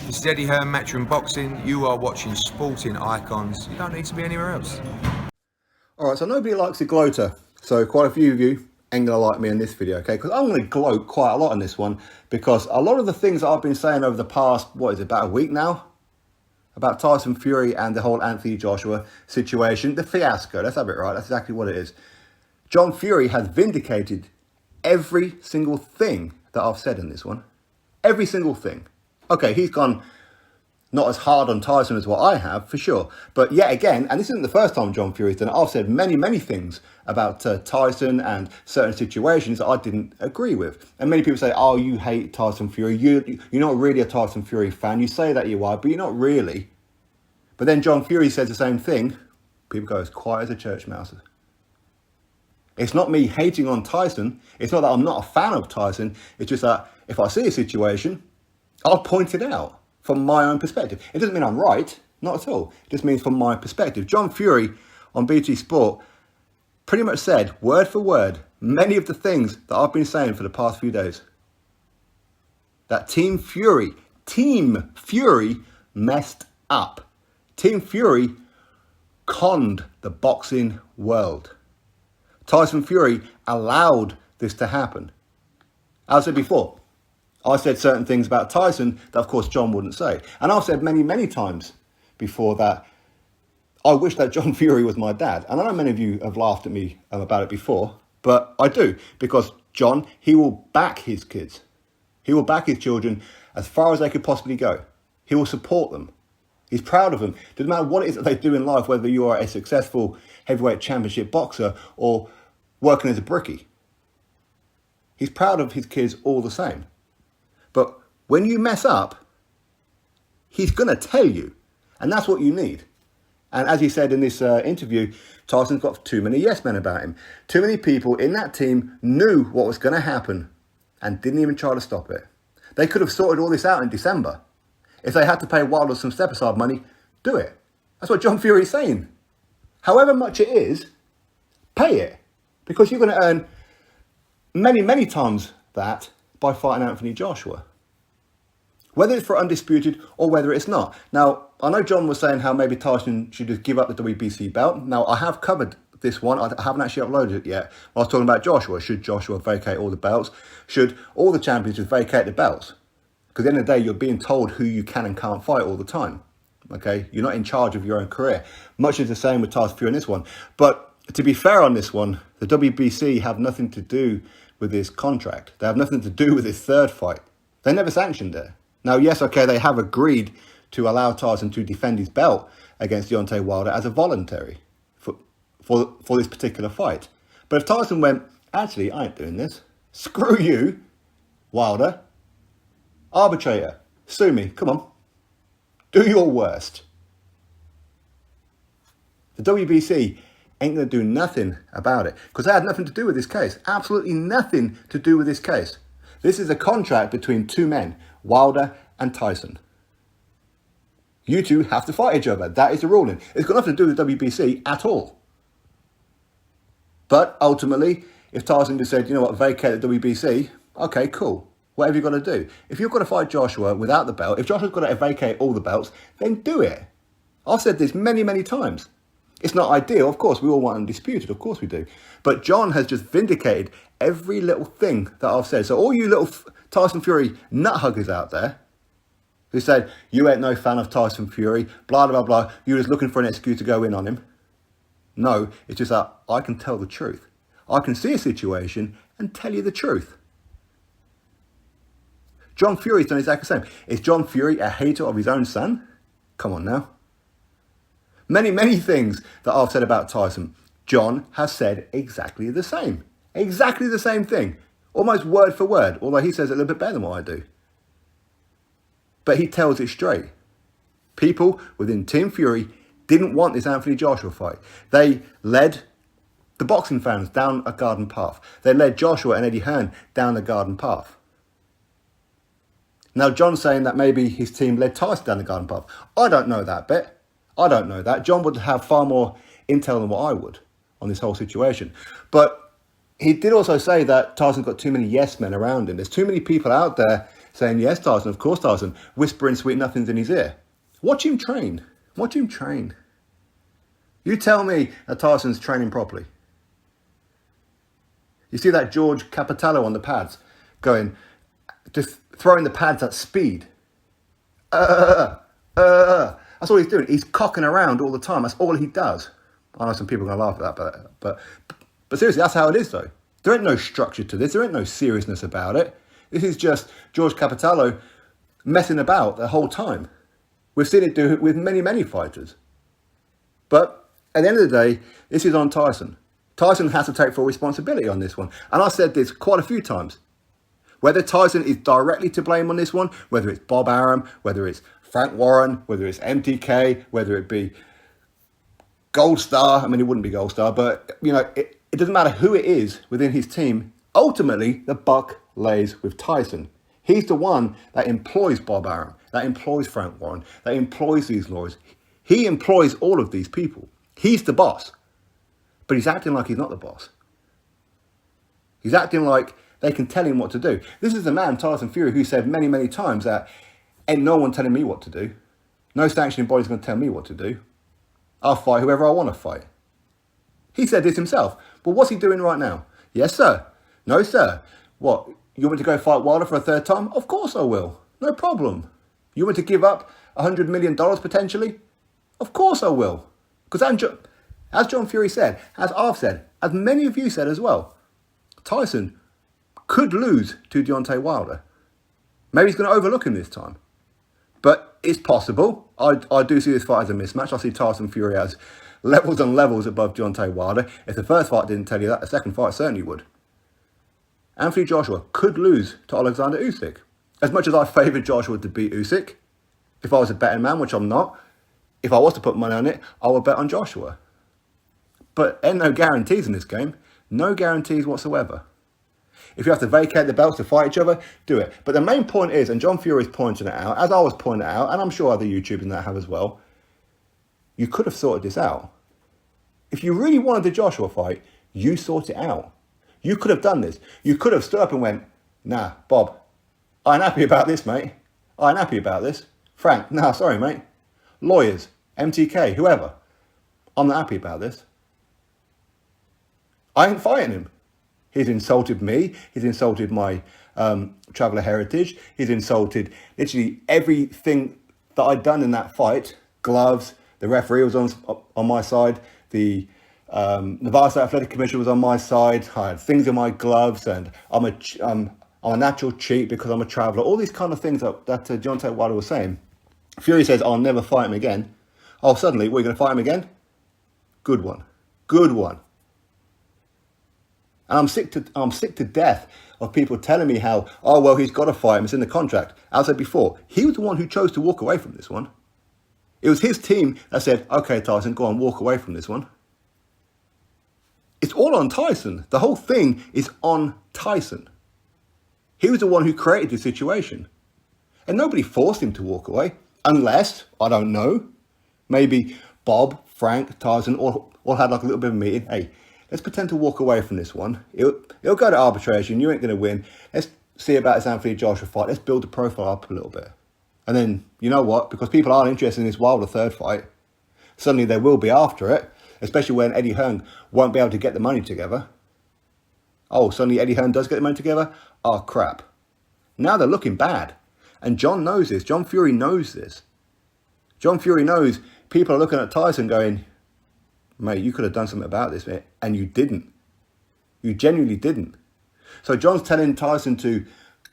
This is Eddie Hearn, Matchroom Boxing. You are watching Sporting Icons. You don't need to be anywhere else. Alright, so nobody likes a gloater. So quite a few of you ain't going to like me in this video, okay? Because I'm going to gloat quite a lot on this one. Because a lot of the things that I've been saying over the past, about a week now? About Tyson Fury and the whole Anthony Joshua situation. The fiasco, let's have it right. That's exactly what it is. John Fury has vindicated every single thing that I've said in this one. Every single thing. Okay, he's gone not as hard on Tyson as what I have, for sure. But yet again, and this isn't the first time John Fury's done it, I've said many, many things about Tyson and certain situations that I didn't agree with. And many people say, oh, you hate Tyson Fury. You're not really a Tyson Fury fan. You say that you are, but you're not really. But then John Fury says the same thing. People go as quiet as a church mouse. It's not me hating on Tyson. It's not that I'm not a fan of Tyson. It's just that if I see a situation, I'll point it out from my own perspective. It doesn't mean I'm right, not at all. It just means from my perspective. John Fury on BT Sport pretty much said, word for word, many of the things that I've been saying for the past few days. That Team Fury messed up. Team Fury conned the boxing world. Tyson Fury allowed this to happen. As I said before, I said certain things about Tyson that, of course, John wouldn't say. And I've said many, many times before that I wish that John Fury was my dad. And I know many of you have laughed at me about it before, but I do. Because John, he will back his kids. He will back his children as far as they could possibly go. He will support them. He's proud of them. Doesn't matter what it is that they do in life, whether you are a successful heavyweight championship boxer or working as a brickie. He's proud of his kids all the same. But when you mess up, he's going to tell you. And that's what you need. And as he said in this interview, Tyson's got too many yes men about him. Too many people in that team knew what was going to happen and didn't even try to stop it. They could have sorted all this out in December. If they had to pay Wilder some step-aside money, do it. That's what John Fury's saying. However much it is, pay it. Because you're going to earn many, many times that by fighting Anthony Joshua. Whether it's for undisputed or whether it's not. Now, I know John was saying how maybe Tyson should just give up the WBC belt. Now, I have covered this one. I haven't actually uploaded it yet. I was talking about Joshua. Should Joshua vacate all the belts? Should all the champions just vacate the belts? Because at the end of the day, you're being told who you can and can't fight all the time. Okay? You're not in charge of your own career. Much is the same with Tyson Fury in this one. But to be fair on this one, the WBC have nothing to do with this contract. They have nothing to do with this third fight. They never sanctioned it. Now, yes, okay, they have agreed to allow Tyson to defend his belt against Deontay Wilder as a voluntary for this particular fight. But if Tyson went, actually, I ain't doing this. Screw you, Wilder. Arbitrator, sue me. Come on. Do your worst. The WBC ain't going to do nothing about it because they had nothing to do with this case. Absolutely nothing to do with this case. This is a contract between two men, Wilder and Tyson. You two have to fight each other. That is the ruling. It's got nothing to do with the WBC at all. But ultimately, if Tyson just said, you know what, vacate the WBC, okay, cool. Whatever you've got to do. If you've got to fight Joshua without the belt, if Joshua's got to vacate all the belts, then do it. I've said this many, many times. It's not ideal, of course. We all want undisputed, of course we do. But John has just vindicated every little thing that I've said. So all you little Tyson Fury nut huggers out there who said, you ain't no fan of Tyson Fury, blah, blah, blah, you're just looking for an excuse to go in on him. No, it's just that I can tell the truth. I can see a situation and tell you the truth. John Fury's done exactly the same. Is John Fury a hater of his own son? Come on now. Many, many things that I've said about Tyson, John has said exactly the same. Exactly the same thing. Almost word for word, although he says it a little bit better than what I do. But he tells it straight. People within Team Fury didn't want this Anthony Joshua fight. They led the boxing fans down a garden path. They led Joshua and Eddie Hearn down the garden path. Now, John's saying that maybe his team led Tyson down the garden path. I don't know that bit. I don't know that. John would have far more intel than what I would on this whole situation. But he did also say that Tyson's got too many yes men around him. There's too many people out there saying, yes, Tyson, of course, Tyson, whispering sweet nothings in his ear. Watch him train. Watch him train. You tell me that Tyson's training properly. You see that George Capitello on the pads going, just throwing the pads at speed. That's all he's doing. He's cocking around all the time. That's all he does. I know some people are going to laugh at that, but seriously, that's how it is though. There ain't no structure to this. There ain't no seriousness about it. This is just George Capitello messing about the whole time. We've seen it do it with many, many fighters. But at the end of the day, this is on Tyson. Tyson has to take full responsibility on this one. And I said this quite a few times. Whether Tyson is directly to blame on this one, whether it's Bob Arum, whether it's Frank Warren, whether it's MTK, whether it be Gold Star. I mean, it wouldn't be Gold Star, but, you know, it doesn't matter who it is within his team. Ultimately, the buck lays with Tyson. He's the one that employs Bob Arum, that employs Frank Warren, that employs these lawyers. He employs all of these people. He's the boss. But he's acting like he's not the boss. He's acting like they can tell him what to do. This is the man, Tyson Fury, who said many, many times that ain't no one telling me what to do. No sanctioning body's going to tell me what to do. I'll fight whoever I want to fight. He said this himself. But what's he doing right now? Yes, sir. No, sir. What? You want me to go fight Wilder for a third time? Of course I will. No problem. You want me to give up $100 million potentially? Of course I will. Because as John Fury said, as I've said, as many of you said as well, Tyson could lose to Deontay Wilder. Maybe he's going to overlook him this time. But it's possible. I do see this fight as a mismatch. I see Tyson Fury as levels and levels above Deontay Wilder. If the first fight didn't tell you that, the second fight certainly would. Anthony Joshua could lose to Alexander Usyk. As much as I favoured Joshua to beat Usyk, if I was a betting man, which I'm not, if I was to put money on it, I would bet on Joshua. But ain't no guarantees in this game. No guarantees whatsoever. If you have to vacate the belts to fight each other, do it. But the main point is, and John Fury's pointing it out, as I was pointing it out, and I'm sure other YouTubers that have as well, you could have sorted this out. If you really wanted the Joshua fight, you sort it out. You could have done this. You could have stood up and went, nah, Bob, I ain't happy about this, mate. I ain't happy about this. Frank, nah, sorry, mate. Lawyers, MTK, whoever. I'm not happy about this. I ain't fighting him. He's insulted me. He's insulted my traveller heritage. He's insulted literally everything that I'd done in that fight. Gloves, the referee was on my side. The Nevada State Athletic Commission was on my side. I had things in my gloves, and I'm a natural cheat because I'm a traveller. All these kind of things that Deontay Wilder was saying. Fury says, I'll never fight him again. Oh, suddenly, we're going to fight him again? Good one. Good one. And I'm sick to death of people telling me how, oh, well, he's got to fight him. It's in the contract. As I said before, he was the one who chose to walk away from this one. It was his team that said, okay, Tyson, go on, walk away from this one. It's all on Tyson. The whole thing is on Tyson. He was the one who created the situation. And nobody forced him to walk away. Unless, I don't know, maybe Bob, Frank, Tyson all had like a little bit of a meeting. Hey, let's pretend to walk away from this one. It'll go to arbitration. You ain't going to win. Let's see about this Anthony Joshua fight. Let's build the profile up a little bit. And then, you know what? Because people aren't interested in this Wilder third fight, suddenly they will be after it, especially when Eddie Hearn won't be able to get the money together. Oh, suddenly Eddie Hearn does get the money together? Oh, crap. Now they're looking bad. And John knows this. John Fury knows this. John Fury knows people are looking at Tyson going, mate, you could have done something about this, mate. And you didn't. You genuinely didn't. So John's telling Tyson to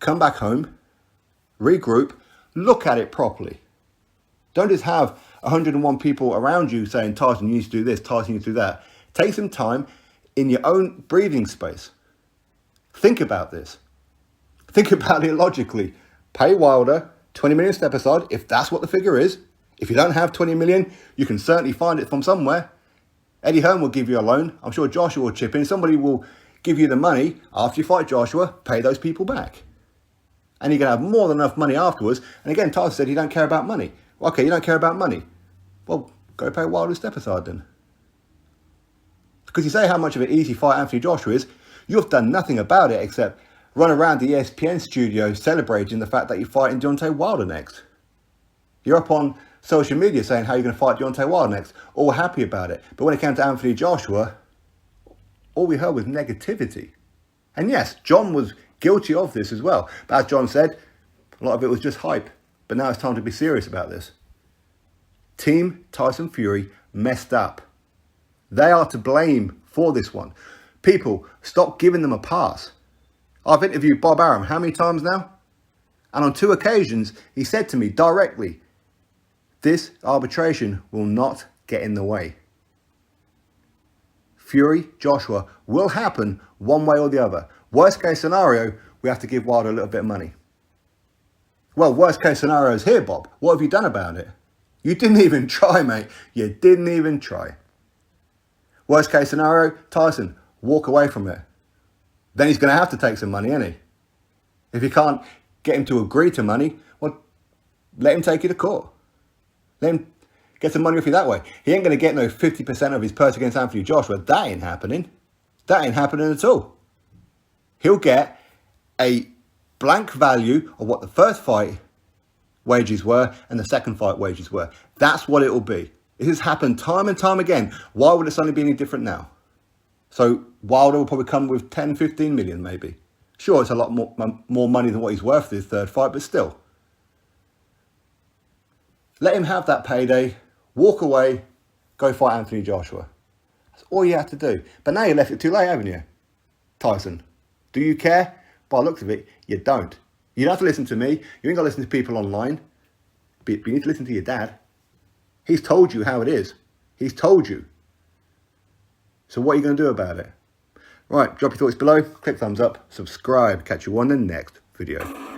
come back home, regroup, look at it properly. Don't just have 101 people around you saying, Tyson, you need to do this, Tyson, you need to do that. Take some time in your own breathing space. Think about this. Think about it logically. Pay Wilder 20 million step aside, if that's what the figure is. If you don't have 20 million, you can certainly find it from somewhere. Eddie Hearn will give you a loan. I'm sure Joshua will chip in. Somebody will give you the money after you fight Joshua. Pay those people back. And you're going to have more than enough money afterwards. And again, Tyson said you don't care about money. Well, okay, you don't care about money. Well, go pay Wilder step aside then. Because you say how much of an easy fight Anthony Joshua is. You've done nothing about it except run around the ESPN studio celebrating the fact that you're fighting Deontay Wilder next. You're up on social media saying how you're going to fight Deontay Wilder next, all happy about it. But when it came to Anthony Joshua, all we heard was negativity. And yes, John was guilty of this as well. But as John said, a lot of it was just hype. But now it's time to be serious about this. Team Tyson Fury messed up. They are to blame for this one. People, stop giving them a pass. I've interviewed Bob Arum how many times now? And on 2 occasions, he said to me directly, this arbitration will not get in the way. Fury, Joshua will happen one way or the other. Worst case scenario, we have to give Wilder a little bit of money. Well, worst case scenario is here, Bob. What have you done about it? You didn't even try, mate. You didn't even try. Worst case scenario, Tyson, walk away from it. Then he's going to have to take some money, isn't he? If you can't get him to agree to money, well, let him take you to court. Let him get some money off you that way. He ain't going to get no 50% of his purse against Anthony Joshua. That ain't happening. That ain't happening at all. He'll get a blank value of what the first fight wages were and the second fight wages were. That's what it will be. This has happened time and time again. Why would it suddenly be any different now? So Wilder will probably come with 10, 15 million maybe. Sure, it's a lot more money than what he's worth for his third fight, but still. Let him have that payday, walk away, go fight Anthony Joshua. That's all you have to do. But now you left it too late, haven't you? Tyson, do you care? By the looks of it, you don't. You don't have to listen to me. You ain't got to listen to people online. But you need to listen to your dad. He's told you how it is. He's told you. So what are you going to do about it? Right, drop your thoughts below, click thumbs up, subscribe. Catch you on the next video.